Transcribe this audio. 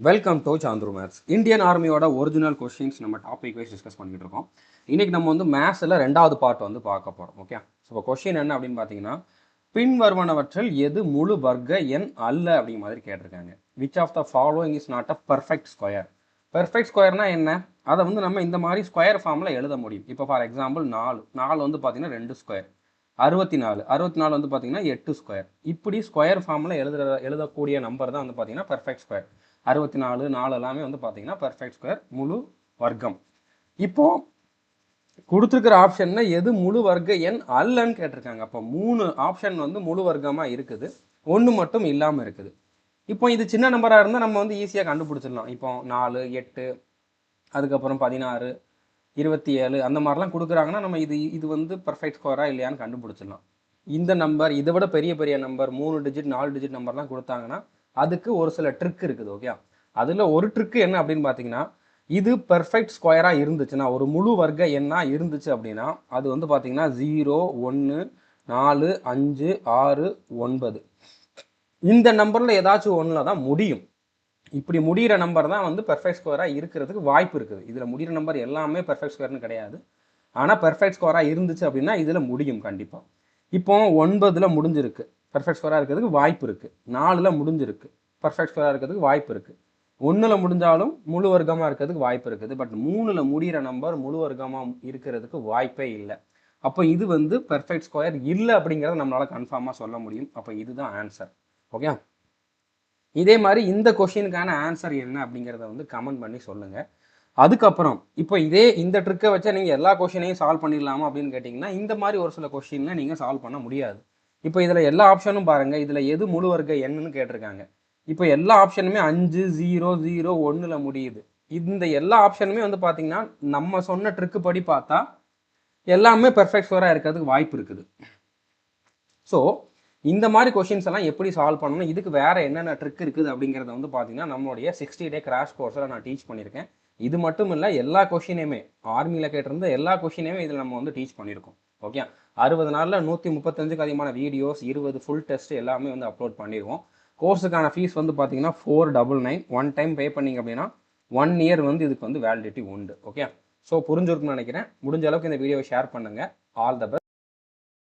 Welcome to Chandru maths. Indian ஆர்மியோட original questions நம்ம topic wise discuss பண்ணிட்டு இருக்கோம். இன்னைக்கு நம்ம வந்து மேத்ஸில் ரெண்டாவது பார்ட் வந்து பார்க்க போகிறோம். ஓகே, ஸோ கொஸ்டின் என்ன அப்படின்னு பார்த்தீங்கன்னா, பின்வருவனவற்றில் எது முழு வர்க்க எண் அல்ல அப்படிங்கிற மாதிரி கேட்டிருக்காங்க. Which of the following is not a perfect square. Perfect ஸ்கொயர்னா என்ன? அதை வந்து நம்ம இந்த மாதிரி ஸ்கொயர் ஃபார்மில் எழுத முடியும். இப்போ ஃபார் எக்ஸாம்பிள் நாலு வந்து பார்த்தீங்கன்னா 2 ஸ்கொயர், 64 வந்து பார்த்தீங்கன்னா 8 ஸ்கொயர். இப்படி ஸ்கொயர் ஃபார்மில் எழுதக்கூடிய நம்பர் தான் வந்து பார்த்தீங்கன்னா பெர்ஃபெக்ட் ஸ்கொயர். 64 எல்லாமே வந்து பார்த்தீங்கன்னா பெர்ஃபெக்ட் ஸ்கொயர், முழு வர்க்கம். இப்போ கொடுத்துருக்கிற ஆப்ஷன்ல எது முழு வர்க்க எண் அல்லன்னு கேட்டிருக்காங்க. அப்போ 3 ஆப்ஷன் வந்து முழு வர்க்கமாக இருக்குது, ஒன்று மட்டும் இல்லாமல் இருக்குது. இப்போ இது சின்ன நம்பராக இருந்தால் நம்ம வந்து ஈஸியாக கண்டுபிடிச்சிடலாம். இப்போ 4, 8, அதுக்கப்புறம் 16, 27 அந்த மாதிரிலாம் கொடுக்குறாங்கன்னா நம்ம இது வந்து பர்ஃபெக்ட் ஸ்கொயராக இல்லையான்னு கண்டுபிடிச்சிடலாம். இந்த நம்பர் இதை விட பெரிய பெரிய நம்பர் 3 டிஜிட் 4 டிஜிட் நம்பர்லாம் கொடுத்தாங்கன்னா அதுக்கு ஒரு சில ட்ரிக் இருக்குது. ஓகே, அதில் ஒரு ட்ரிக் என்ன அப்படின்னு பார்த்தீங்கன்னா, இது பெர்ஃபெக்ட் ஸ்கொயராக இருந்துச்சுன்னா, ஒரு முழு வர்க்க எண்ணா இருந்துச்சு அப்படின்னா அது வந்து பார்த்தீங்கன்னா 0, 1, 4, 5, 6, 9 இந்த நம்பரில் ஏதாச்சும் ஒன்றில் தான் முடியும். இப்படி முடிகிற நம்பர் தான் வந்து பெர்ஃபெக்ட் ஸ்கொயராக இருக்கிறதுக்கு வாய்ப்பு இருக்குது. இதில் முடிகிற நம்பர் எல்லாமே பெர்ஃபெக்ட் ஸ்கொயர்னு கிடையாது. ஆனால் பெர்ஃபெக்ட் ஸ்கொயராக இருந்துச்சு அப்படின்னா இதில் முடியும் கண்டிப்பாக. இப்போ 9ல் முடிஞ்சிருக்கு, பெர்ஃபெக்ட் ஸ்கொயராக இருக்கிறதுக்கு வாய்ப்பு இருக்குது. 4ல் முடிஞ்சிருக்கு, பெர்ஃபெக்ட் ஸ்கொயராக இருக்கிறதுக்கு வாய்ப்பு இருக்குது. 1ல் முடிஞ்சாலும் முழு வர்க்கமாக இருக்கிறதுக்கு வாய்ப்பு இருக்குது. பட் 3ல் முடிகிற நம்பர் முழு வர்க்கமாக இருக்கிறதுக்கு வாய்ப்பே இல்லை. அப்போ இது வந்து பெர்ஃபெக்ட் ஸ்கொயர் இல்லை அப்படிங்கிறத நம்மளால் கன்ஃபார்மாக சொல்ல முடியும். அப்போ இதுதான் ஆன்சர். ஓகே, இதே மாதிரி இந்த கொஷினுக்கான ஆன்சர் என்ன அப்படிங்கிறத வந்து கமெண்ட் பண்ணி சொல்லுங்கள். அதுக்கப்புறம் இப்போ இந்த ட்ரிக்கை வச்சா நீங்கள் எல்லா கொஷினையும் சால்வ் பண்ணிடலாமா அப்படின்னு கேட்டிங்கன்னா, இந்த மாதிரி ஒரு சில கொஷின்ல நீங்கள் சால்வ் பண்ண முடியாது. இப்போ இதில் எல்லா ஆப்ஷனும் பாருங்கள், இதில் எது முழு வர்க்க எண்ணுன்னு கேட்டிருக்காங்க. இப்போ எல்லா ஆப்ஷனுமே 5, 0, 0, 1ல் முடியுது. இந்த எல்லா ஆப்ஷனுமே வந்து பார்த்தீங்கன்னா நம்ம சொன்ன ட்ரிக்கு படி பார்த்தா எல்லாமே பெர்ஃபெக்ட் ஸ்கொயராக இருக்கிறதுக்கு வாய்ப்பு இருக்குது. ஸோ இந்த மாதிரி கொஷின்ஸ் எல்லாம் எப்படி சால்வ் பண்ணணும், இதுக்கு வேற என்னென்ன ட்ரிக் இருக்குது அப்படிங்கிறத வந்து பார்த்தீங்கன்னா நம்மளுடைய 60 டே கிராஷ் கோர்ஸில் நான் டீச் பண்ணியிருக்கேன். இது மட்டும் இல்லை, எல்லா கொஷினையுமே ஆர்மியில் கேட்டிருந்த எல்லா கொஷினையுமே இதில் நம்ம வந்து டீச் பண்ணியிருக்கோம். ஓகே, 60 நாளில் 135க்கு அதிகமான வீடியோஸ், 20 ஃபுல் டெஸ்ட் எல்லாமே வந்து அப்லோட் பண்ணிடுவோம். கோர்ஸுக்கான ஃபீஸ் வந்து பார்த்தீங்கன்னா 499. ஒன் டைம் பே பண்ணிங்க அப்படின்னா 1 இயர் வந்து இதுக்கு வந்து வேலிடிட்டி உண்டு. ஓகே, ஸோ புரிஞ்சிருக்குன்னு நினைக்கிறேன். முடிஞ்ச அளவுக்கு இந்த வீடியோவை ஷேர் பண்ணுங்கள். All the best.